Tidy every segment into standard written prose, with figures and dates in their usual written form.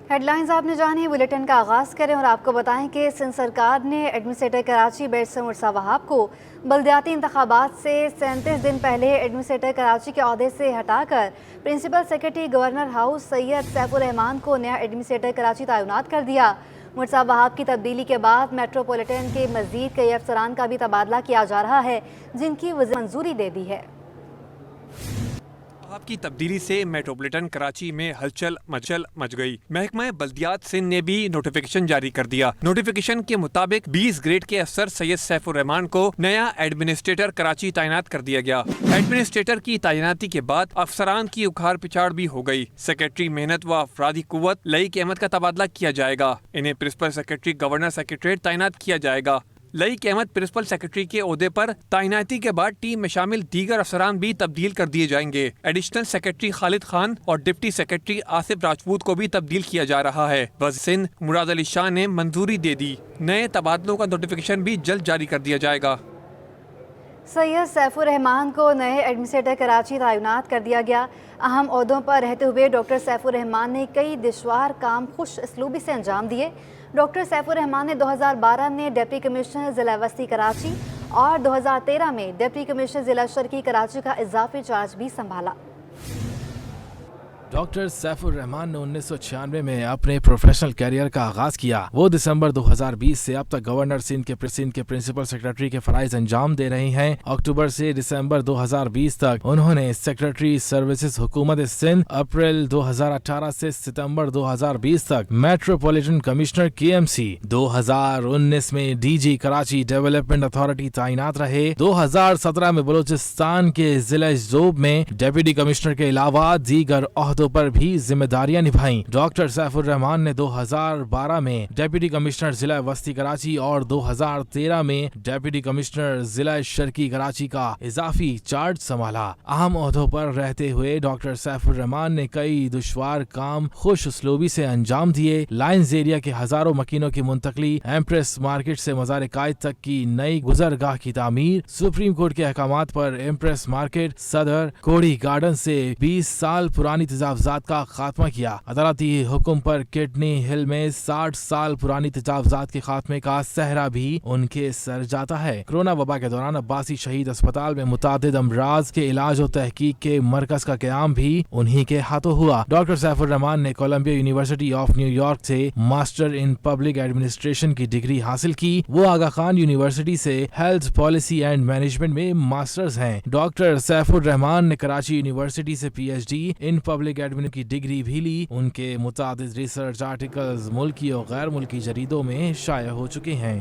Head lines آپ نے جانی، بلیٹن کا آغاز کریں اور آپ کو بتائیں کہ سندھ سرکار نے ایڈمنسٹریٹر کراچی بیٹس مرسا وہاب کو بلدیاتی انتخابات سے 37 دن پہلے ایڈمنسٹریٹر کراچی کے عہدے سے ہٹا کر پرنسپل سیکرٹری گورنر ہاؤس سید سیف الرحمان کو نیا ایڈمنسٹریٹر کراچی تعینات کر دیا۔ مرسا وہاب کی تبدیلی کے بعد میٹروپولیٹن کے مزید کئی افسران کا بھی تبادلہ کیا جا رہا ہے، جن کی وزارت منظوری دے دی ہے۔ وہاب کی تبدیلی سے میٹروپولیٹن کراچی میں ہلچل مچ گئی۔ محکمہ بلدیات سندھ نے بھی نوٹیفیکیشن جاری کر دیا۔ نوٹیفیکیشن کے مطابق 20 گریڈ کے افسر سید سیف الرحمان کو نیا ایڈمنسٹریٹر کراچی تعینات کر دیا گیا۔ ایڈمنسٹریٹر کی تعیناتی کے بعد افسران کی اکھاڑ پچھاڑ بھی ہو گئی۔ سیکرٹری محنت و افرادی قوت لئیک احمد کا تبادلہ کیا جائے گا۔ انہیں پرنسپل سیکرٹری گورنر سیکرٹریٹ تعینات کیا جائے گا۔ لئیک احمد پرنسپل سیکرٹری کے عہدے پر تعیناتی کے بعد ٹیم میں شامل دیگر افسران بھی تبدیل کر دیے جائیں گے۔ ایڈیشنل سیکرٹری خالد خان اور ڈپٹی سیکرٹری آصف راجپوت کو بھی تبدیل کیا جا رہا ہے۔ وزیر سندھ مراد علی شاہ نے منظوری دے دی۔ نئے تبادلوں کا نوٹیفیکیشن بھی جلد جاری کر دیا جائے گا۔ سید سیف الرحمان کو نئے ایڈمنسٹریٹر کراچی تعینات کر دیا گیا۔ اہم عہدوں پر رہتے ہوئے ڈاکٹر سیف الرحمان نے کئی دشوار کام خوش اسلوبی سے انجام دیے۔ ڈاکٹر سیف الرحمان نے 2012 میں ڈپٹی کمشنر ضلع وسطی کراچی اور 2013 میں ڈپٹی کمشنر ضلع شرقی کراچی کا اضافی چارج بھی سنبھالا۔ ڈاکٹر سیف الرحمان نے 1996 میں اپنے پروفیشنل کیریئر کا آغاز کیا۔ وہ دسمبر 2020 سے اب تک گورنر سندھ کے پرنسپل سیکرٹری کے فرائض انجام دے رہے ہیں۔ اکتوبر سے دسمبر 2020 تک انہوں نے سیکرٹری سروسز حکومت سندھ، اپریل 2018 سے ستمبر 2020 تک میٹروپولیٹن کمشنر KMC، 2019 میں DG کراچی ڈیولپمنٹ اتھارٹی تعینات رہے۔ 2017 میں بلوچستان کے ضلع ذوب میں ڈپٹی کمشنر کے علاوہ دیگر عہدوں پر بھی ذمہ داریاں نبھائیں۔ ڈاکٹر سیف الرحمان نے 2012 میں ڈپٹی کمشنر ضلع وسطی کراچی اور 2013 میں ڈپٹی کمشنر ضلع شرقی کراچی کا اضافی چارج سنبھالا۔ اہم عہدوں پر رہتے ہوئے ڈاکٹر سیف الرحمان نے کئی دشوار کام خوش اسلوبی سے انجام دیے۔ لائنز ایریا کے ہزاروں مکینوں کی منتقلی، ایمپریس مارکیٹ سے مزار قائد تک کی نئی گزرگاہ کی تعمیر، سپریم کورٹ کے احکامات پر ایمپریس مارکیٹ، صدر کوڑی گارڈن سے 20 سال پرانی تجاوزات کا خاتمہ کیا۔ عدالتی حکم پر کڈنی ہل میں 60 سال پرانی تجاوزات کے خاتمے کا سہرا بھی ان کے سر جاتا ہے۔ کورونا وبا کے دوران عباسی شہید اسپتال میں متعدد امراض کے علاج و تحقیق کے مرکز کا قیام بھی انہی کے ہاتھوں ہوا۔ ڈاکٹر سیف الرحمان نے Columbia University of New York سے ماسٹر ان پبلک ایڈمنسٹریشن کی ڈگری حاصل کی۔ وہ آغا خان یونیورسٹی سے ہیلتھ پالیسی اینڈ مینجمنٹ میں ماسٹرز ہیں۔ ڈاکٹر سیف الرحمان نے کراچی یونیورسٹی سے PhD ان پبلک ایڈمنسٹریشن کی ڈگری بھی لی۔ ان کے متعدد ریسرچ آرٹیکلز ملکی اور غیر ملکی جریدوں میں شائع ہو چکے ہیں۔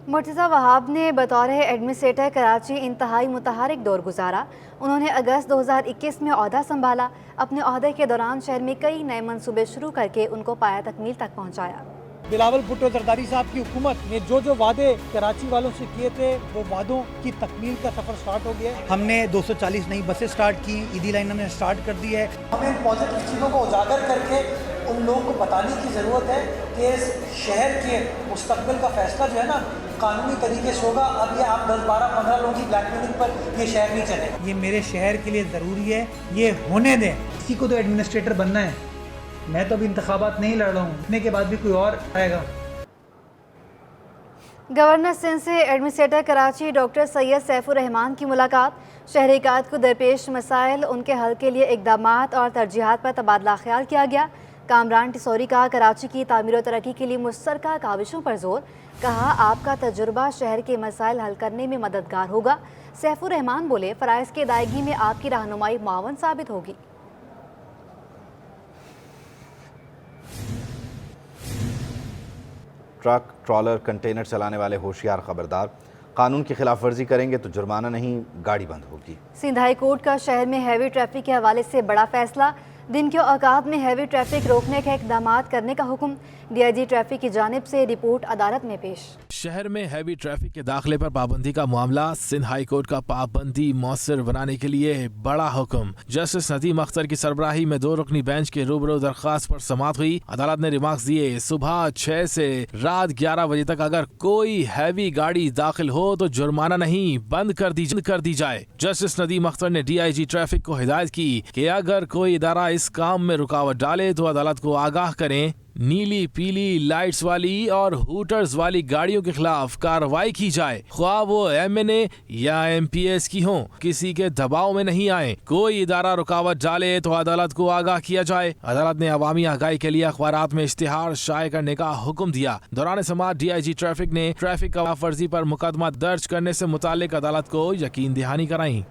مرتضی وہاب نے بطور ایڈمنسٹریٹر کراچی انتہائی متحرک دور گزارا۔ انہوں نے اگست 2021 میں عہدہ سنبھالا۔ اپنے عہدے کے دوران شہر میں کئی نئے منصوبے شروع کر کے ان کو پایہ تکمیل تک پہنچایا۔ بلاول بھٹو زرداری صاحب کی حکومت نے جو وعدے کراچی والوں سے کیے تھے وہ وعدوں کی تکمیل کا سفر سٹارٹ ہو گیا ہے۔ ہم نے 240 نئی بسیں سٹارٹ کی، ایدی لائن ہم نے سٹارٹ کر دی ہے۔ ہمیں پازیٹیو چیزوں کو اجاگر کر کے ان لوگوں کو بتانے کی ضرورت ہے کہ اس شہر کے مستقبل کا فیصلہ جو ہے نا قانونی طریقے سے ہوگا۔ اب یہ آپ 10 12 15 لوگوں کی بلیک میلنگ پر یہ شہر نہیں چلے گا۔ یہ میرے شہر کے لیے ضروری ہے، یہ ہونے دیں۔ کسی کو تو ایڈمنسٹریٹر بننا ہے۔ میں تو ابھی انتخابات نہیں لڑ رہا ہوں، اتنے کے بعد بھی کوئی اور آئے گا۔ گورنر سندھ سے ایڈمنسٹریٹر کراچی ڈاکٹر سید سیف الرحمان کی ملاقات۔ شہری قائد کو درپیش مسائل، ان کے حل کے لیے اقدامات اور ترجیحات پر تبادلہ خیال کیا گیا۔ کامران ٹسوری کا کراچی کی تعمیر و ترقی کے لیے مشترکہ کاوشوں پر زور، کہا آپ کا تجربہ شہر کے مسائل حل کرنے میں مددگار ہوگا۔ سیف الرحمان بولے فرائض کی ادائیگی میں آپ کی رہنمائی معاون ثابت ہوگی۔ ٹرک، ٹرالر، کنٹینر چلانے والے ہوشیار خبردار، قانون کی خلاف ورزی کریں گے تو جرمانہ نہیں، گاڑی بند ہوگی۔ سندھ ہائی کورٹ کا شہر میں ہیوی ٹریفک کے حوالے سے بڑا فیصلہ، دن کے اوقات میں ہیوی ٹریفک روکنے کے اقدامات کرنے کا حکم۔ DIG ٹریفک کی جانب سے رپورٹ عدالت میں پیش۔ شہر میں ہیوی ٹریفک کے داخلے پر پابندی کا معاملہ، سندھ ہائی کورٹ کا پابندی مؤثر بنانے کے لیے بڑا حکم۔ جسٹس ندیم اختر کی سربراہی میں 2 رکنی بینچ کے روبرو درخواست پر سماعت ہوئی۔ عدالت نے ریمارکس دیے، صبح 6 سے رات 11 بجے تک اگر کوئی ہیوی گاڑی داخل ہو تو جرمانہ نہیں، بند کر دی جائے۔ جسٹس ندیم اختر نے DIG ٹریفک کو ہدایت کی کہ اگر کوئی ادارہ इस काम में रुकावट डाले तो अदालत को आगाह करें। नीली पीली लाइट्स वाली और हूटर्स वाली गाड़ियों के खिलाफ कार्रवाई की जाए, ख्वाह वो MNA या MPS की हों, किसी के दबाव में नहीं आए। कोई इदारा रुकावट डाले तो अदालत को आगाह किया जाए। अदालत ने अवामी आगाही के लिए अखबारात में इश्तिहार शाये करने का हुक्म दिया। दौरान समाअत DIG ट्रैफिक ने ट्रैफिक खिलाफ वर्जी पर मुकदमा दर्ज करने से मुतालिक अदालत को यकीन दहानी कराई।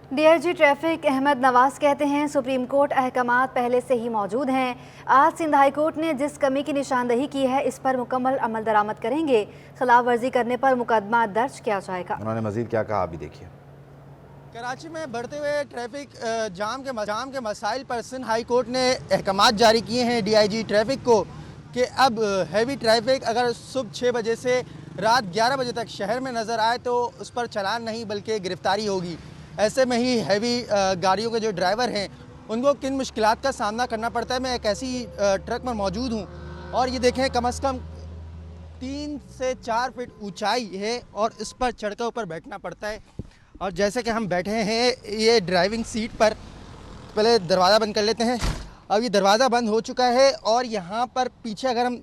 DIG ट्रैफिक अहमद नवाज कहते हैं सुप्रीम कोर्ट अहकामात पहले से ही मौजूद हैं। आज सिंध हाई कोर्ट ने जिस कमी की निशानदही की है इस पर मुकम्मल अमल दरामद करेंगे। खिलाफ वर्जी करने पर मुकदमा दर्ज किया जाएगा। उन्होंने मजीद क्या कहा अभी देखिए। कराची में बढ़ते हुए ट्रैफिक जाम के मसाइल पर सिंध हाई कोर्ट ने अहकामात जारी किए हैं DIG ट्रैफिक को कि अब हैवी ट्रैफिक अगर सुबह 6 बजे से रात 11 बजे तक शहर में नज़र आए तो उस पर चालान नहीं बल्कि गिरफ्तारी होगी। ऐसे में ही हैवी गाड़ियों के जो ड्राइवर हैं उनको किन मुश्किलात का सामना करना पड़ता है। मैं एक ऐसी ट्रक में मौजूद हूँ और ये देखें कम से कम 3 से 4 फीट ऊंचाई है और इस पर चढ़कर ऊपर बैठना पड़ता है। और जैसे कि हम बैठे हैं ये ड्राइविंग सीट पर, पहले दरवाज़ा बंद कर लेते हैं। अब ये दरवाज़ा बंद हो चुका है और यहाँ पर पीछे अगर हम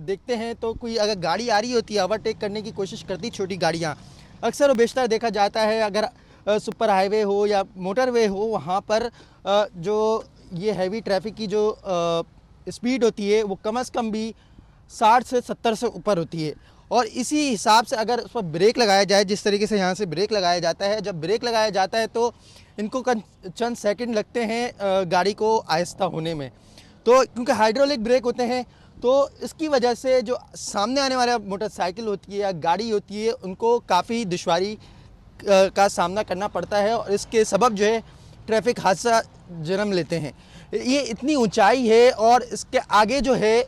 देखते हैं तो कोई अगर गाड़ी आ रही होती है, ओवरटेक करने की कोशिश करती छोटी गाड़ियाँ, अक्सर व बेशतर देखा जाता है अगर सुपर हाईवे हो या मोटरवे हो वहाँ पर जो ये हैवी ट्रैफिक की जो स्पीड होती है वो कम से कम भी 60 से 70 से ऊपर होती है। और इसी हिसाब से अगर उस पर ब्रेक लगाया जाए, जिस तरीके से यहाँ से ब्रेक लगाया जाता है, जब ब्रेक लगाया जाता है तो इनको चंद सेकंड लगते हैं गाड़ी को आहिस्ता होने में। तो क्योंकि हाइड्रोलिक ब्रेक होते हैं तो इसकी वजह से जो सामने आने वाला मोटरसाइकिल होती है या गाड़ी होती है उनको काफ़ी दुश्वारी का सामना करना पड़ता है और इसके सबब जो है ट्रैफिक हादसा जन्म लेते हैं। ये इतनी ऊंचाई है और इसके आगे जो है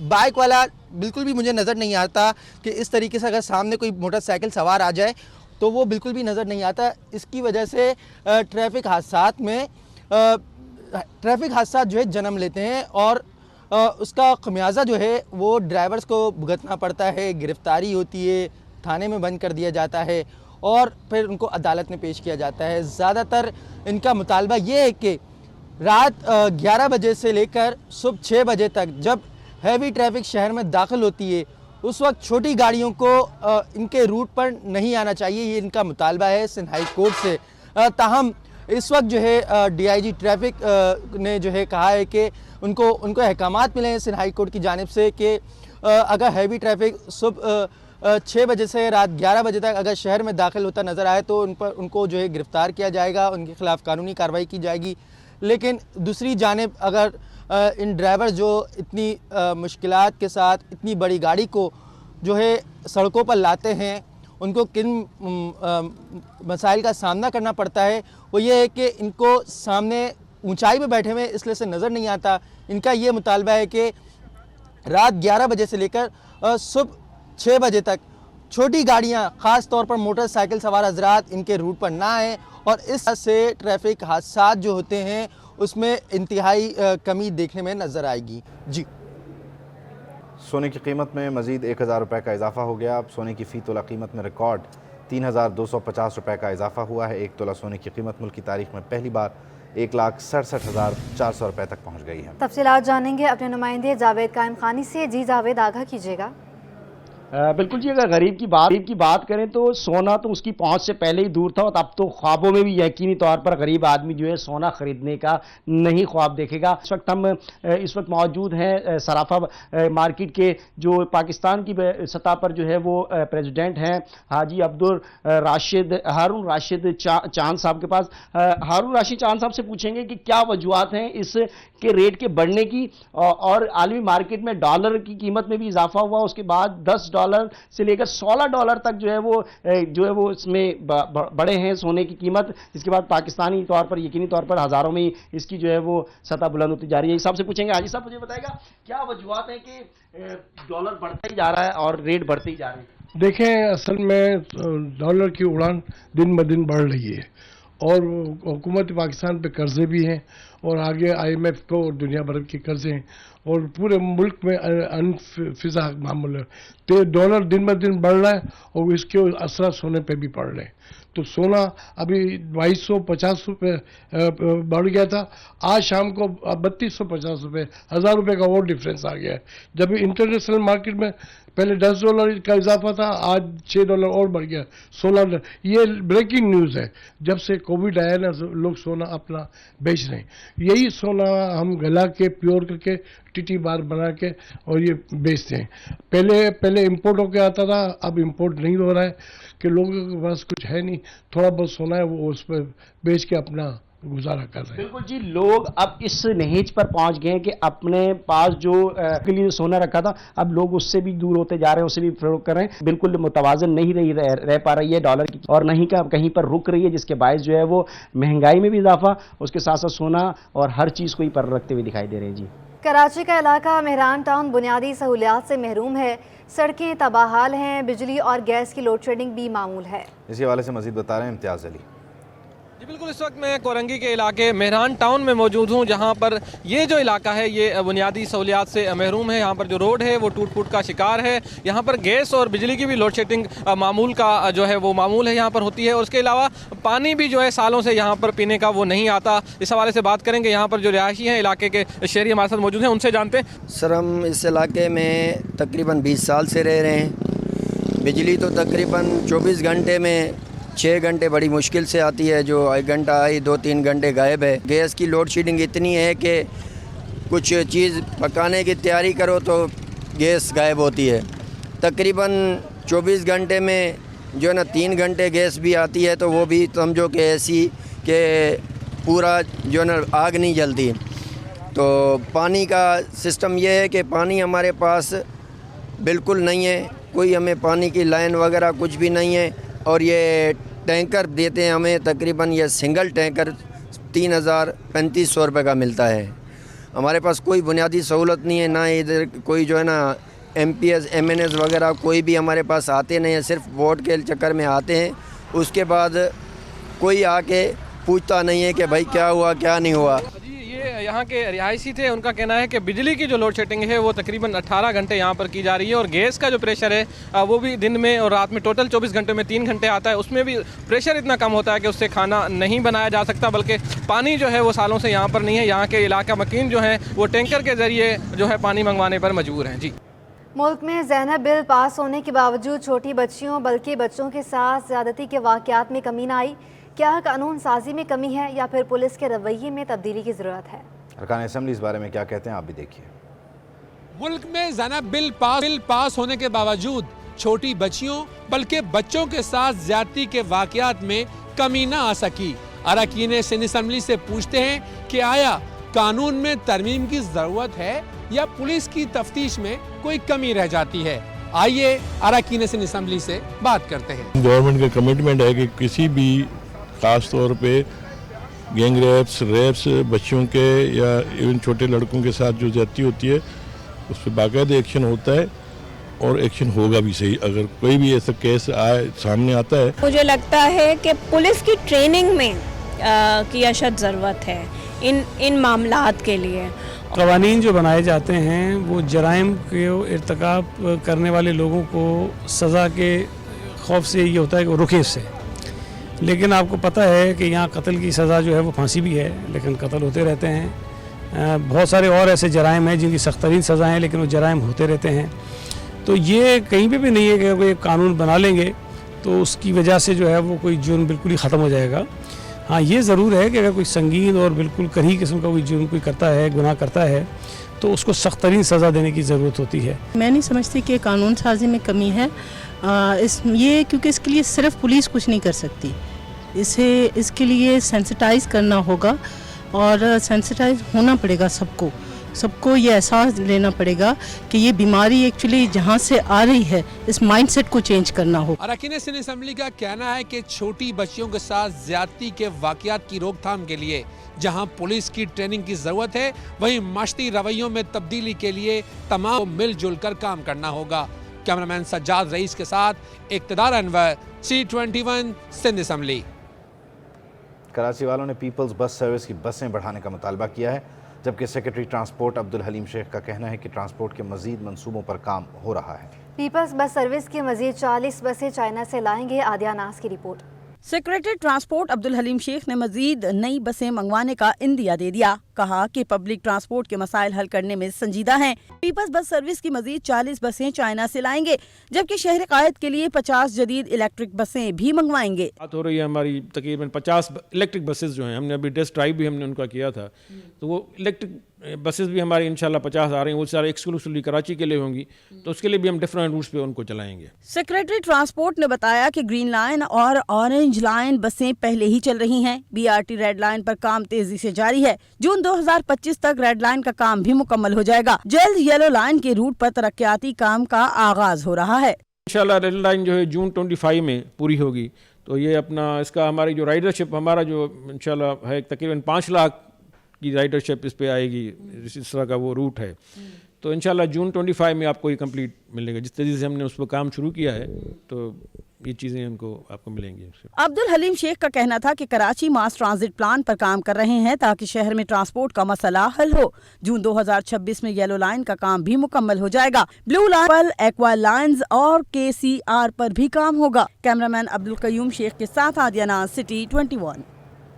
बाइक वाला बिल्कुल भी मुझे नज़र नहीं आता कि इस तरीके से अगर सामने कोई मोटरसाइकिल सवार आ जाए तो वो बिल्कुल भी नज़र नहीं आता। इसकी वजह से ट्रैफिक हादसा जो है जन्म लेते हैं और उसका खमियाजा जो है वो ड्राइवर्स को भुगतना पड़ता है। गिरफ्तारी होती है, थाने में बंद कर दिया जाता है और फिर उनको अदालत में पेश किया जाता है। ज़्यादातर इनका मुतालबा ये है कि रात 11 बजे से लेकर सुबह 6 बजे तक जब हैवी ट्रैफिक शहर में दाखिल होती है उस वक्त छोटी गाड़ियों को इनके रूट पर नहीं आना चाहिए। ये इनका मुतालबा है सिंध हाई कोर्ट से। ताहम इस वक्त जो है DIG ट्रैफिक ने जो है कहा है कि उनको अहकामात मिले हैं सिंध हाई कोर्ट की जानिब से कि अगर हैवी ट्रैफिक सुबह 6 बजे से रात 11 बजे तक अगर शहर में दाखिल होता नज़र आए तो उनको जो है गिरफ़्तार किया जाएगा, उनके ख़िलाफ़ कानूनी कार्रवाई की जाएगी। लेकिन दूसरी जानिब अगर इन ड्राइवर जो इतनी मुश्किलात के साथ इतनी बड़ी गाड़ी को जो है सड़कों पर लाते हैं उनको किन मसाइल का सामना करना पड़ता है वो ये है कि इनको सामने ऊंचाई पे बैठे हुए इसलिए से नज़र नहीं आता। इनका ये मुतालबा है कि रात 11 बजे से लेकर सुबह 6 बजे तक छोटी गाड़ियां ख़ास तौर पर मोटरसाइकिल सवार हजरात इनके रूट पर ना आएँ और इस से ट्रैफिक हादसा जो होते हैं उसमें इंतहाई कमी देखने में नज़र आएगी। जी। सोने की कीमत में मज़ीद 1000 रुपये का इजाफा हो गया। अब सोने की फ़ी तोला कीमत में रिकॉर्ड 3250 रुपये का इजाफा हुआ है। 1 तोला सोने की कीमत मुल्क की तारीख में पहली बार 1,67,400 रुपये तक पहुँच गई है। तफसीलात जानेंगे अपने नुमाइंदे जावेद कायम खानी से। जी जावेद, आगाह कीजिएगा। बिल्कुल जी, अगर गरीब की बात करें तो सोना तो उसकी पहुंच से पहले ही दूर था और अब तो ख्वाबों में भी यकीनी तौर पर गरीब आदमी जो है सोना खरीदने का नहीं ख्वाब देखेगा। इस वक्त मौजूद हैं सराफा मार्केट के जो पाकिस्तान की सतह पर जो है वो प्रेसिडेंट हैं हाजी हारून राशिद चांद साहब के पास। हारून राशिद चांद साहब से पूछेंगे कि क्या वजूहत हैं इस के रेट के बढ़ने की और आलमी मार्केट में डॉलर की कीमत में भी इजाफा हुआ, उसके बाद $10 से लेकर $16 तक जो है वो इसमें बढ़े हैं सोने की कीमत। इसके बाद पाकिस्तानी तौर पर यकीनी तौर पर हज़ारों में इसकी जो है वो सतह बुलंद होती जा रही है। इस हिसाब से पूछेंगे हाजी साहब, मुझे बताएगा क्या वजूहत है कि डॉलर बढ़ता ही जा रहा है और रेट बढ़ते ही जा रहे हैं? देखें, असल में डॉलर की उड़ान दिन ब दिन बढ़ रही है और हुकूमत पाकिस्तान पे कर्जे भी हैं और आगे IMF को और दुनिया भर के कर्जे हैं और पूरे मुल्क में अनफिजा मामूल है। तो डॉलर दिन ब दिन बढ़ रहा है और इसके असर सोने पे भी पड़ रहे हैं। तो सोना अभी 2250 रुपये बढ़ गया था, आज शाम को 3250 रुपये, 1000 रुपये का और डिफरेंस आ गया है। जब इंटरनेशनल मार्केट में पहले $10 का इजाफा था, आज $6 और बढ़ गया, $16। ये ब्रेकिंग न्यूज़ है। जब से कोविड आया ना, लोग सोना अपना बेच रहे हैं। यही सोना हम गला के प्योर करके टीटी बार बना के और ये बेचते हैं। पहले इंपोर्ट होके आता था, अब इंपोर्ट नहीं हो रहा है कि लोगों के पास कुछ है नहीं, थोड़ा बहुत सोना है वो उस पर बेच के अपना गुजारा कर रहे हैं। बिल्कुल जी, लोग अब इस नहेज पर पहुंच गए हैं कि अपने पास जो के लिए सोना रखा था, अब लोग उससे भी दूर होते जा रहे हैं, उससे भी फरोख्त कर रहे हैं। बिल्कुल मुतवाजन नहीं रह पा रही है डॉलर की, और नहीं कहीं पर रुक रही है, जिसके बायस जो है वो महंगाई में भी इजाफा, उसके साथ साथ सोना और हर चीज़ को ही पर रखते हुए दिखाई दे रहे हैं। जी, कराची का इलाका मेहरान टाउन बुनियादी सहूलियात से महरूम है। सड़कें तबाहाल हैं, बिजली और गैस की लोड शेडिंग भी मामूल है। इसी हवाले से मज़ीद बता रहे हैं इम्तियाज़ अली। जी बिल्कुल, इस वक्त मैं कोरंगी के इलाके मेहरान टाउन में मौजूद हूँ, जहाँ पर ये जो इलाका है ये बुनियादी सहूलियात से महरूम है। यहाँ पर जो रोड है वो टूट फूट का शिकार है। यहाँ पर गैस और बिजली की भी लोड शेडिंग मामूल का जो है वो मामूल है यहाँ पर होती है। और उसके अलावा पानी भी जो है सालों से यहाँ पर पीने का वो नहीं आता। इस हवाले से बात करेंगे, यहाँ पर जो रिहायशी हैं इलाके के शहरी हमारे साथ मौजूद हैं, उनसे जानते हैं। सर, हम इस इलाके में तकरीबन 20 साल से रह रहे हैं। बिजली तो तकरीबन 24 घंटे में 6 घंटे बड़ी मुश्किल से आती है, जो 1 घंटा आई 2-3 घंटे गायब है। गैस की लोड शेडिंग इतनी है कि कुछ चीज़ पकाने की तैयारी करो तो गैस गायब होती है। तकरीबन 24 घंटे में जो है ना 3 घंटे गैस भी आती है, तो वो भी समझो कि ऐसी कि पूरा जो है ना आग नहीं जलती। तो पानी का सिस्टम ये है कि पानी हमारे पास बिल्कुल नहीं है, कोई हमें पानी की लाइन वगैरह कुछ भी नहीं है। और ये टैंकर देते हैं हमें, तकरीबन ये सिंगल टैंकर 3000-3500 रुपये का मिलता है। हमारे पास कोई बुनियादी सहूलत नहीं है, ना इधर कोई जो है ना MPS MNS वगैरह कोई भी हमारे पास आते नहीं है, सिर्फ वोट के चक्कर में आते हैं। उसके बाद कोई आके पूछता नहीं है कि भाई क्या हुआ क्या नहीं हुआ। यहाँ के रिहायशी थे, उनका कहना है कि बिजली की जो लोड शेडिंग है वो तकरीबन 18 घंटे यहाँ पर की जा रही है। और गैस का जो प्रेशर है वो भी दिन में और रात में टोटल 24 घंटे में 3 घंटे आता है। उसमें भी प्रेशर इतना कम होता है कि उससे खाना नहीं बनाया जा सकता, बल्कि पानी जो है वो सालों से यहाँ पर नहीं है। यहाँ के इलाका मकीन जो है वो टैंकर के ज़रिए जो है पानी मंगवाने पर मजबूर हैं। जी, मुल्क में ज़ैनब बिल पास होने के बावजूद छोटी बच्चियों बल्कि बच्चों के साथ ज़्यादती के वाक़यात में कमी न आई। क्या कानून साजी में कमी है या फिर पुलिस के रवैये में तब्दीली की ज़रूरत है? अरकान असेंबली इस बारे में क्या कहते हैं, आप भी देखिए। मुल्क में ज़ैनब बिल पास होने के बावजूद छोटी बच्चियों बल्कि बच्चों के साथ ज्यादती के वाक़यात में कमी न आ सकी। अरकान सिंध असेंबली से पूछते हैं कि आया कानून में तरमीम की ज़रूरत है या पुलिस की तफ्तीश में कोई कमी रह जाती है। आइए अरकान सिंध असेंबली से बात करते हैं। गवर्नमेंट का कमिटमेंट है कि किसी भी खास तौर पे गैंग रेप्स बच्चों के या इवन छोटे लड़कों के साथ जो ज्यादती होती है उस पर बाकायदा एक्शन होता है और एक्शन होगा भी सही अगर कोई भी ऐसा केस सामने आता है। मुझे लगता है कि पुलिस की ट्रेनिंग में की अशद ज़रूरत है इन मामलात के लिए। क़वानीन जो बनाए जाते हैं वो जराइम को इर्तिकाब करने वाले लोगों को सज़ा के खौफ से ये होता है कि वो रुके उससे। लेकिन आपको पता है कि यहाँ कत्ल की सज़ा जो है वो फांसी भी है, लेकिन कत्ल होते रहते हैं। बहुत सारे और ऐसे जराइम हैं जिनकी सख्त तरीन सज़ा हैं, लेकिन वो जराइम होते रहते हैं। तो ये कहीं पे भी नहीं है कि कोई कानून बना लेंगे तो उसकी वजह से जो है वो कोई जुर्म बिल्कुल ही ख़त्म हो जाएगा। हाँ, ये ज़रूर है कि अगर कोई संगीन और बिल्कुल करीब किस्म का कोई जुर्म कोई करता है, गुनाह करता है, तो उसको सख्त तरीन सज़ा देने की ज़रूरत होती है। मैं नहीं समझती कि कानून साजी में कमी है क्योंकि इसके लिए सिर्फ पुलिस कुछ नहीं कर सकती। इसके लिए सेंसिटाइज करना होगा और सेंसिटाइज होना पड़ेगा सबको ये एहसास लेना पड़ेगा कि ये बीमारी एक्चुअली जहाँ से आ रही है, इस माइंडसेट को चेंज करना होगा। अरकान सिंध असेंबली का कहना है कि छोटी बच्चियों के साथ ज्यादती के वाक़यात की रोकथाम के लिए जहां पुलिस की ट्रेनिंग की जरूरत है, वहीं माशरी रवैयों में तब्दीली के लिए तमाम को मिलजुल कर काम करना होगा। कैमरामैन सज्जाद रईस के साथ इक़्तिदार अनवर, C21 सिंध असेंबली। کراچی والوں نے پیپلز بس سروس کی بسیں بڑھانے کا مطالبہ کیا ہے، جبکہ سیکرٹری ٹرانسپورٹ عبدالحلیم شیخ کا کہنا ہے کہ ٹرانسپورٹ کے مزید منصوبوں پر کام ہو رہا ہے۔ پیپلز بس سروس کی مزید 40 بسیں چائنا سے لائیں گے، عادیہ ناز کی رپورٹ۔ سیکریٹری ٹرانسپورٹ عبدالحلیم شیخ نے مزید نئی بسیں منگوانے کا عندیہ دے دیا، کہا کہ پبلک ٹرانسپورٹ کے مسائل حل کرنے میں سنجیدہ ہیں۔ پیپلز بس سروس کی مزید 40 بسیں چائنا سے لائیں گے، جبکہ شہر قائد کے لیے 50 جدید الیکٹرک بسیں بھی منگوائیں گے۔ بات ہو رہی ہے ہماری تقریباً 50 الیکٹرک بسز جو ہیں، ہم نے ابھی ٹیسٹ ڈرائیو بھی ہم نے ان کا کیا تھا، تو وہ الیکٹرک بسز بھی ہماری انشاءاللہ 50 آ رہی ہیں، وہ سارے ایکسکلوسیولی کراچی کے لیے ہوں گی، تو اس کے لیے بھی ہم ڈفرینٹ روٹس پہ ان کو چلائیں گے۔ سیکریٹری ٹرانسپورٹ نے بتایا کہ گرین لائن اور اورنج لائن بسیں پہلے ہی چل رہی ہیں، B R T red line پر کام تیزی سے جاری ہے، جون 2025 تک ریڈ لائن کا کام بھی مکمل ہو جائے گا، جلد یلو لائن کے روٹ پر ترقیاتی کام کا آغاز ہو رہا ہے۔ انشاءاللہ ریڈ لائن جو ہے جون 25 میں پوری ہوگی، تو یہ اپنا اس کا ہماری جو رائڈرشپ ہمارا جو انشاءاللہ ہے تقریباً 5 لاکھ کی رائڈرشپ اس پہ آئے گی، اس طرح کا وہ روٹ ہے، تو انشاءاللہ جون 25 میں آپ کو یہ کمپلیٹ ملے گا۔ جس طریقے سے ہم نے اس پہ کام شروع کیا ہے تو یہ چیزیں ان کو آپ کو ملیں گی۔ عبدالحلیم شیخ کا کہنا تھا کہ کراچی ماس ٹرانزٹ پلان پر کام کر رہے ہیں تاکہ شہر میں ٹرانسپورٹ کا مسئلہ حل ہو۔ جون 2026 میں یلو لائن کا کام بھی مکمل ہو جائے گا، بلو لائن پر ایکوا لائنز اور KCR پر بھی کام ہوگا۔ کیمرامین عبدالقیوم شیخ کے ساتھ عادیہ ناز، سٹی 21۔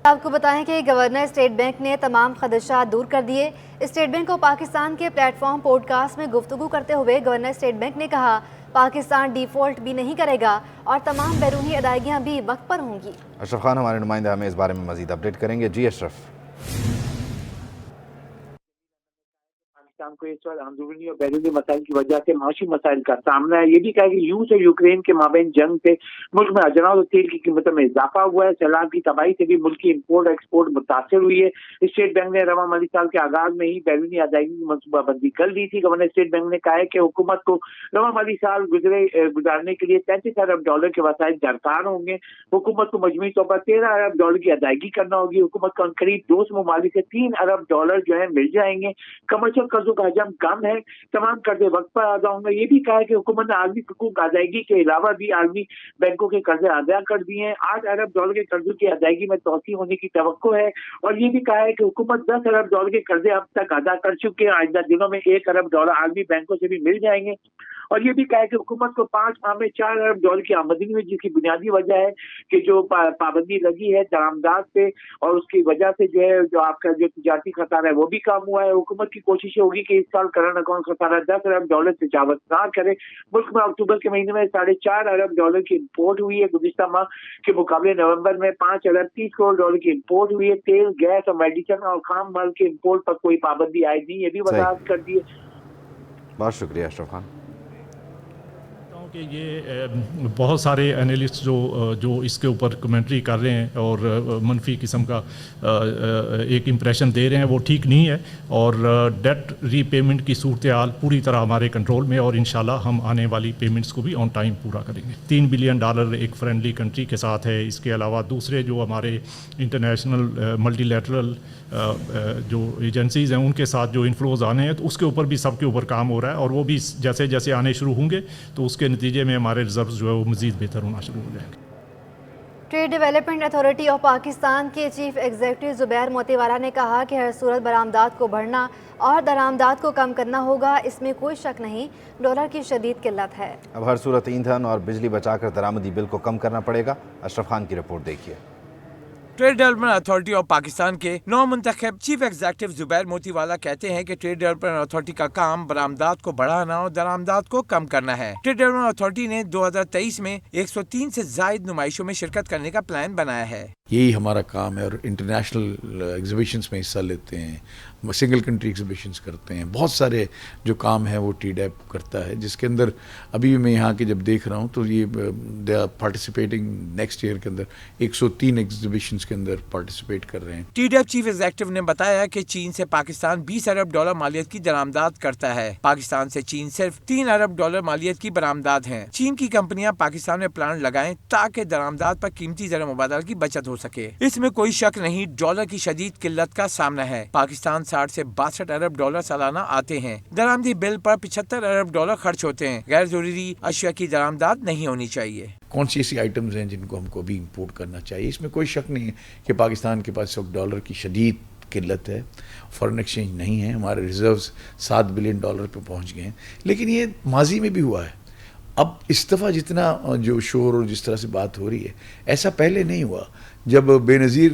آپ کو بتائیں کہ گورنر اسٹیٹ بینک نے تمام خدشات دور کر دیے۔ اسٹیٹ بینک کو پاکستان کے پلیٹ فارم پوڈ کاسٹ میں گفتگو کرتے ہوئے گورنر اسٹیٹ بینک نے کہا پاکستان ڈیفالٹ بھی نہیں کرے گا اور تمام بیرونی ادائیگیاں بھی وقت پر ہوں گی۔ اشرف خان ہمارے نمائندہ ہمیں اس بارے میں مزید اپڈیٹ کریں گے۔ جی اشرف۔ پاکستان کو اس وقت اندرونی اور بیرونی مسائل کی وجہ سے معاشی مسائل کا سامنا ہے۔ یہ بھی کہا کہ روس اور یوکرین کے مابین جنگ سے ملک میں اجناس اور تیل کی قیمتوں میں اضافہ ہوا ہے۔ سیلاب کی تباہی سے بھی ملک کی امپورٹ ایکسپورٹ متاثر ہوئی ہے۔ اسٹیٹ بینک نے رواں مالی سال کے آغاز میں ہی بیرونی ادائیگی کی منصوبہ بندی کر دی تھی۔ گورنر اسٹیٹ بینک نے کہا ہے کہ حکومت کو رواں مالی سال گزارنے کے لیے $33 ارب کے وسائل درکار ہوں گے۔ حکومت کو مجموعی طور پر $13 ارب کی ادائیگی کرنا ہوگی۔ حکومت کو قریب 200 ممالک سے $3 ارب جو ہے مل جائیں گے۔ کمرشل قرضوں کا حجم کم ہے، تمام قرضے وقت پر ادا ہوں گے۔ یہ بھی کہا ہے کہ حکومت نے عالمی حقوق ادائیگی کے علاوہ بھی عالمی بینکوں کے قرضے ادا کر دیے ہیں۔ $8 ارب کے قرضوں کی ادائیگی میں توسیع ہونے کی توقع ہے، اور یہ بھی کہا ہے کہ حکومت $10 ارب کے قرضے اب تک ادا کر چکی ہے۔ آئندہ دنوں میں $1 ارب عالمی بینکوں سے بھی مل جائیں گے، اور یہ بھی کہا ہے کہ حکومت کو 5 ماہ میں $4 ارب کی آمدنی ہوئی، جس کی بنیادی وجہ ہے کہ جو پابندی لگی ہے درآمدات پہ، اور اس کی وجہ سے جو ہے جو آپ کا جو تجارتی خسارہ ہے وہ بھی کم ہوا ہے۔ حکومت کی کوشش ہوگی کہ اس سال کرنٹ اکاؤنٹ خسارہ $10 ارب سے تجاوز نہ کرے۔ ملک میں اکتوبر کے مہینے میں $4.5 ارب کی امپورٹ ہوئی ہے۔ گزشتہ ماہ کے مقابلے نومبر میں $5 ارب 30 کروڑ کی امپورٹ ہوئی ہے۔ تیل، گیس اور میڈیسن اور خام مال کے امپورٹ پر کوئی پابندی عائد نہیں، یہ بھی وضاحت کر دی ہے۔ بہت شکریہ اشرف خان۔ کہ یہ بہت سارے انالسٹ جو اس کے اوپر کمنٹری کر رہے ہیں اور منفی قسم کا ایک امپریشن دے رہے ہیں، وہ ٹھیک نہیں ہے، اور ڈیٹ ری پیمنٹ کی صورتحال پوری طرح ہمارے کنٹرول میں، اور انشاءاللہ ہم آنے والی پیمنٹس کو بھی آن ٹائم پورا کریں گے۔ $3 بلین ایک فرینڈلی کنٹری کے ساتھ ہے۔ اس کے علاوہ دوسرے جو ہمارے انٹرنیشنل ملٹی لیٹرل جو ایجنسیز ہیں ان کے ساتھ جو انفلوز آنے ہیں، تو اس کے اوپر بھی سب کے اوپر کام ہو رہا ہے، اور وہ بھی جیسے جیسے آنے شروع ہوں گے تو اس کے نتیجے میں ہمارے ریزروز جو ہے وہ مزید بہتر ہونا شروع ہو جائیں گے۔ Trade development authority of Pakistan کے چیف ایگزیکٹو زبیر موتی والا نے کہا کہ ہر صورت برآمدات کو بڑھنا اور درآمدات کو کم کرنا ہوگا، اس میں کوئی شک نہیں، ڈالر کی شدید قلت ہے۔ اب ہر صورت ایندھن اور بجلی بچا کر درآمدی بل کو کم کرنا پڑے گا۔ اشرف خان کی رپورٹ دیکھیے۔ Trade development authority of Pakistan کے نو منتخب چیف ایگزیکٹو زبیر موتی والا کہتے ہیں کہ ٹریڈ ڈیولپمنٹ اتھارٹی کا کام برآمدات کو بڑھانا اور درآمدات کو کم کرنا ہے۔ ٹریڈ ڈیولپمنٹ اتھارٹی نے 2023 میں 103 سے زائد نمائشوں میں شرکت کرنے کا پلان بنایا ہے۔ یہی ہمارا کام ہے، اور انٹرنیشنل ایگزیبیشنز میں حصہ لیتے ہیں، سنگل کنٹری ایگزیبیشنز کرتے ہیں، بہت سارے جو کام ہیں وہ ٹی ڈیپ کرتا ہے، جس کے اندر ابھی میں یہاں کے جب دیکھ رہا ہوں تو یہ they are participating next year کے اندر 103 ایگزیبیشنز کے اندر پارٹیسپیٹ کر رہے ہیں۔ ٹی ڈیپ چیف ایگزیکٹو نے بتایا کہ چین سے پاکستان $20 ارب مالیت کی درآمدات کرتا ہے، پاکستان سے چین صرف $3 ارب مالیت کی برآمدات ہیں۔ چین کی کمپنیاں پاکستان میں پلانٹ لگائیں تاکہ درآمدات پر قیمتی زر مبادلہ کی بچت ہو हो सके। इसमें कोई शक नहीं, डॉलर की शदीद किल्लत का सामना है। पाकिस्तान 60 से 62 अरब डॉलर सालाना आते हैं। दरामदी बिल पर 75 अरब डॉलर खर्च होते हैं। गैर जरूरी अशिया की दरामदाद नहीं होनी चाहिए। कौन सी ऐसी आइटम्स हैं जिनको हमको भी इंपोर्ट करना चाहिए? इसमें कोई शक नहीं है कि पाकिस्तान के पास सब डॉलर की शदीद किल्लत है, फॉरेन एक्सचेंज नहीं है, हमारे रिजर्व्स 7 बिलियन डॉलर पे पहुंच गए हैं। लेकिन ये माजी में भी हुआ है। अब इस दफ़ा जितना जो शोर और जिस तरह से बात हो रही है, ऐसा पहले नहीं हुआ। जब बेनज़ीर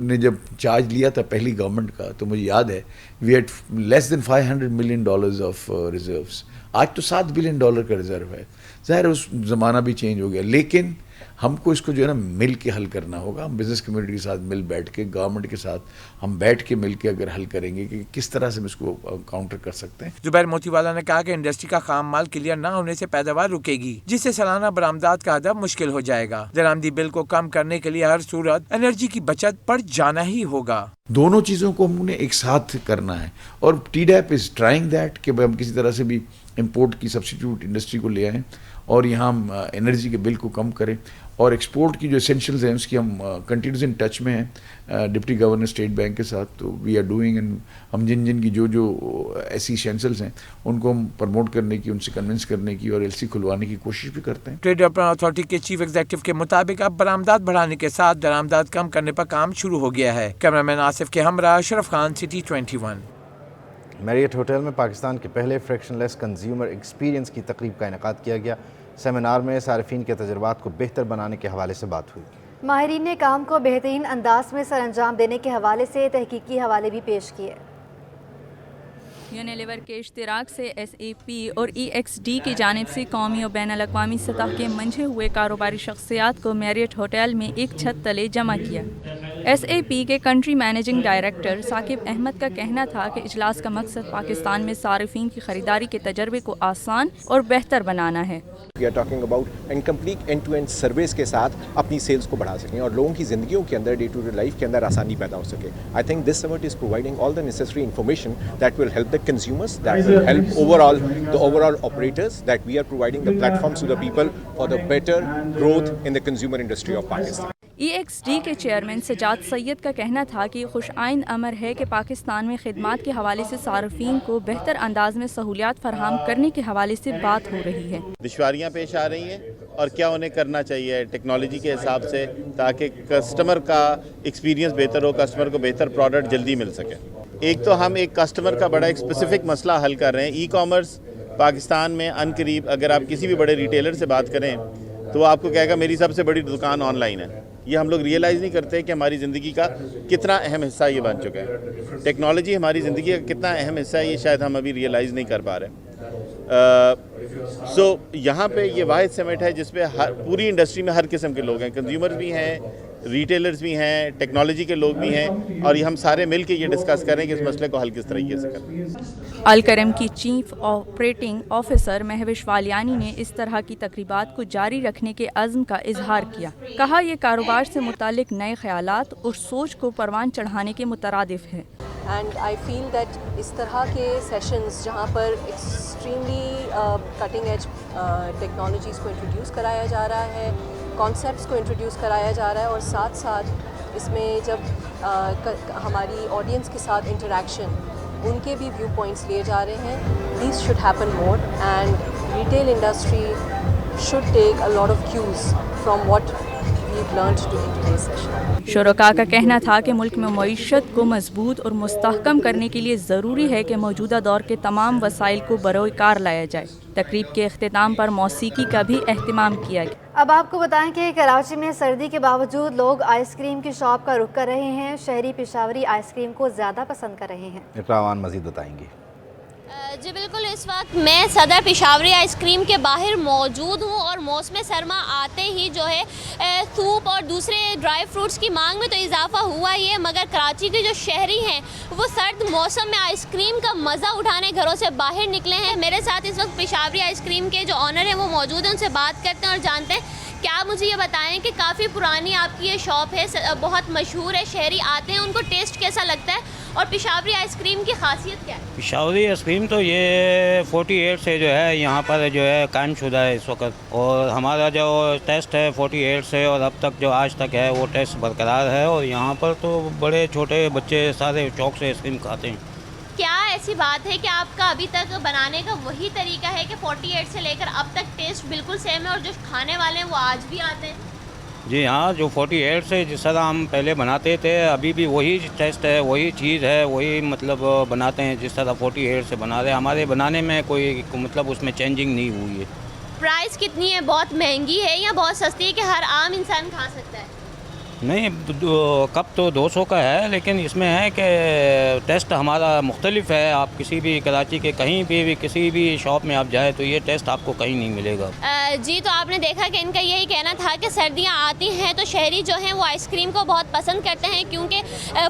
ने जब चार्ज लिया था पहली गवर्नमेंट का, तो मुझे याद है we had less than 500 million dollars of reserves. आज तो 7 बिलियन डॉलर का रिजर्व है। ज़ाहिर उस ज़माना भी चेंज हो गया, लेकिन हमको इसको जो है ना मिल के हल करना होगा। हम बिज़नेस कम्युनिटी के साथ मिल बैठ के, गवर्नमेंट के साथ हम बैठ के मिल के अगर हल करेंगे कि किस तरह से हम इसको काउंटर कर सकते हैं। जुबैर मोतीवाला ने कहा कि इंडस्ट्री का खाम माल क्लियर न होने से पैदावार रुकेगी, जिससे सालाना बरामदात का हदफ मुश्किल हो जाएगा। दरामदी बिल को कम करने के लिए हर सूरत एनर्जी की बचत पर जाना ही होगा। दोनों चीज़ों को हमने एक साथ करना है और TDAP इज़ ट्राइंग दैट कि हम किसी तरह से भी इंपोर्ट की सब्सिट्यूट इंडस्ट्री को ले आएँ और यहाँ हम एनर्जी के बिल को कम करें और एक्सपोर्ट की जो एसेंशियल्स हैं उसकी हम कंटिन्यूस इन टच में हैं डिप्टी गवर्नर स्टेट बैंक के साथ। तो वी आर डूइंग एंड हम जिन की जो ऐसी एसेंशियल्स हैं उनको हम प्रमोट करने की, उनसे कन्विंस करने की और LC खुलवाने की कोशिश भी करते हैं। ट्रेड डेवलपमेंट अथॉरिटी के चीफ एग्जीक्यूटिव के मुताबिक अब बरामदात बढ़ाने के साथ दरामदात कम करने पर काम शुरू हो गया है। कैमरामैन आसिफ के हमरा Ashraf Khan, city 21। Marriott hotel में पाकिस्तान के पहले फ्रिक्शनलेस कंज्यूमर एक्सपीरियंस की तकरीब का इनेकाद किया गया। सेमिनार में सारिफीन के तजुर्बात को बेहतर बनाने के हवाले से बात हुई। माहिरीन ने काम को बेहतरीन अंदाज में सर अंजाम देने के हवाले से तहकीकी हवाले भी पेश किए। यूनिलीवर के इश्तिराक से SAP और EXD की जानिब से कौमी और बैन अल-अक़वामी सतह के मंझे हुए कारोबारी शख्सियात को मैरियट होटल में एक छत तले जमा किया। SAP के country managing director Saqib Ahmed का कहना था कि इजलास का मकसद पाकिस्तान में सारिफीन की ख़रीदारी के तजर्बे को आसान और बेहतर बनाना है। We are talking about and complete end to end service के साथ अपनी सेल्स को बढ़ा सकें और लोगों की ज़िंदगियों के अंदर, डे टू डे लाइफ के अंदर आसानी पैदा हो सके। I think this summit is providing all the necessary information that will help the consumers, that will help the overall operators, that we are providing the platforms to the people for the better growth in the consumer industry of Pakistan. EXD के chairman Sajjad Syed का कहना था कि खुशआइन अमर है कि पाकिस्तान में खिदमात के हवाले से सार्फिन को बेहतर अंदाज में सहूलियात फराहम करने के हवाले से बात हो रही है। दुश्वारियाँ पेश आ रही हैं और क्या उन्हें करना चाहिए टेक्नोलॉजी के हिसाब से, ताकि कस्टमर का एक्सपीरियंस बेहतर हो, कस्टमर को बेहतर प्रोडक्ट जल्दी मिल सके। एक तो हम एक कस्टमर का बड़ा एक स्पेसिफिक मसला हल कर रहे हैं। ई-कॉमर्स पाकिस्तान में अनकरीब अगर आप किसी भी बड़े रिटेलर से बात करें तो वो आपको कहेगा मेरी सबसे बड़ी दुकान ऑनलाइन है। ये हम लोग रियलाइज़ नहीं करते कि हमारी ज़िंदगी का कितना अहम हिस्सा ये बन चुका है। टेक्नोलॉजी हमारी ज़िंदगी का कितना अहम हिस्सा है ये शायद हम अभी रियलाइज़ नहीं कर पा रहे। सो यहाँ पे ये वाहिद समिट है जिस पे पूरी इंडस्ट्री में हर किस्म के लोग हैं, कंज्यूमर्स भी हैं, रिटेलर्स भी हैं, टेक्नोलॉजी के लोग भी हैं और ये हम सारे मिल के ये डिस्कस करें कि इस मसले को हल किस तरीके से करें। अलकरम की चीफ ऑपरेटिंग ऑफिसर महविश वालियानी ने इस तरह की तकरीबात को जारी रखने के अज़्म का इजहार किया। कहा यह कारोबार से मुतालिक नए ख्यालात और सोच को परवान चढ़ाने के मुतरादिफ है। एंड आई फील दैट इस तरह के सेशंस जहाँ पर एक्सट्रीमली कटिंग एज टेक्नोलॉजीज़ को इंट्रोड्यूस कराया जा रहा है, कॉन्सेप्ट्स को इंट्रोड्यूस कराया जा रहा है और साथ साथ इसमें जब हमारी ऑडियंस के साथ इंटरेक्शन, उनके भी व्यू पॉइंट्स लिए जा रहे हैं, these should happen more and retail industry should take a lot of cues from what we've learned during today's session. शुरका का कहना था कि मुल्क में मईशत को मजबूत और मुस्तहकम करने के लिए ज़रूरी है कि मौजूदा दौर के तमाम वसाइल को बरोए कार लाया जाए। तकरीब के अख्तिताम पर मौसीकी का भी एहतमाम किया गया। अब आपको बताएं कि कराची में सर्दी के बावजूद लोग आइसक्रीम की शॉप का रुख कर रहे हैं। शहरी पेशावरी आइसक्रीम को ज़्यादा पसंद कर रहे हैं। इकरामान मज़ीद बताएंगी। जी बिल्कुल, इस वक्त मैं सदर पेशावरी आइसक्रीम के बाहर मौजूद हूँ और मौसम सरमा आते ही जो है सूप और दूसरे ड्राई फ्रूट्स की मांग में तो इजाफा हुआ ही है, मगर कराची के जो शहरी हैं वो सर्द मौसम में आइसक्रीम का मज़ा उठाने घरों से बाहर निकले हैं। मेरे साथ इस वक्त पेशावरी आइसक्रीम के जो ऑनर हैं वो मौजूद हैं, उनसे बात करते हैं और जानते हैं। क्या मुझे ये बताएं कि काफ़ी पुरानी आपकी ये शॉप है, बहुत मशहूर है, शहरी आते हैं, उनको टेस्ट कैसा लगता है اور پشاوری آئس کریم کی خاصیت کیا ہے؟ پشاوری آئس کریم تو یہ 48 سے جو ہے یہاں پر جو ہے قائم شدہ ہے اس وقت، اور ہمارا جو ٹیسٹ ہے 48 سے اور اب تک جو آج تک ہے وہ ٹیسٹ برقرار ہے، اور یہاں پر تو بڑے چھوٹے بچے سارے شوق سے آئس کریم کھاتے ہیں۔ کیا ایسی بات ہے کہ آپ کا ابھی تک بنانے کا وہی طریقہ ہے کہ 48 سے لے کر اب تک ٹیسٹ بالکل سیم ہے اور جو کھانے والے ہیں وہ آج بھی آتے ہیں؟ جی ہاں، جو 48 سے جس طرح ہم پہلے بناتے تھے ابھی بھی وہی ٹیسٹ ہے، وہی چیز ہے، وہی مطلب بناتے ہیں جس طرح 48 سے بنا رہے ہیں۔ ہمارے بنانے میں کوئی مطلب اس میں چینجنگ نہیں ہوئی ہے۔ پرائس کتنی ہے؟ بہت مہنگی ہے یا بہت سستی ہے کہ ہر عام انسان کھا سکتا ہے؟ نہیں، کپ تو 200 کا ہے، لیکن اس میں ہے کہ ٹیسٹ ہمارا مختلف ہے۔ آپ کسی بھی کراچی کے کہیں بھی کسی بھی شاپ میں آپ جائیں تو یہ ٹیسٹ آپ کو کہیں نہیں ملے گا۔ جی تو آپ نے دیکھا کہ ان کا یہی کہنا تھا کہ سردیاں آتی ہیں تو شہری جو ہیں وہ آئس کریم کو بہت پسند کرتے ہیں، کیونکہ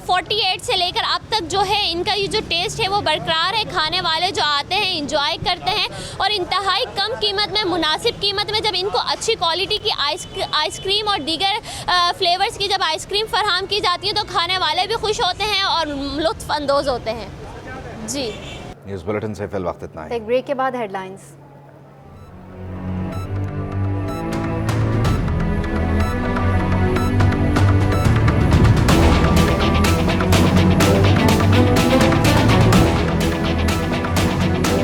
48 سے لے کر اب تک جو ہے ان کا یہ جو ٹیسٹ ہے وہ برقرار ہے۔ کھانے والے جو آتے ہیں انجوائے کرتے ہیں، اور انتہائی کم قیمت میں، مناسب قیمت میں جب ان کو اچھی کوالٹی کی آئس کریم اور دیگر فلیورز کی جب آئس کریم فراہم کی جاتی ہے تو کھانے والے بھی خوش ہوتے ہیں اور لطف اندوز ہوتے ہیں۔ جی نیوز بلیٹن سے فی الوقت اتنا ہے۔ ایک بریک کے بعد ہیڈ لائنز۔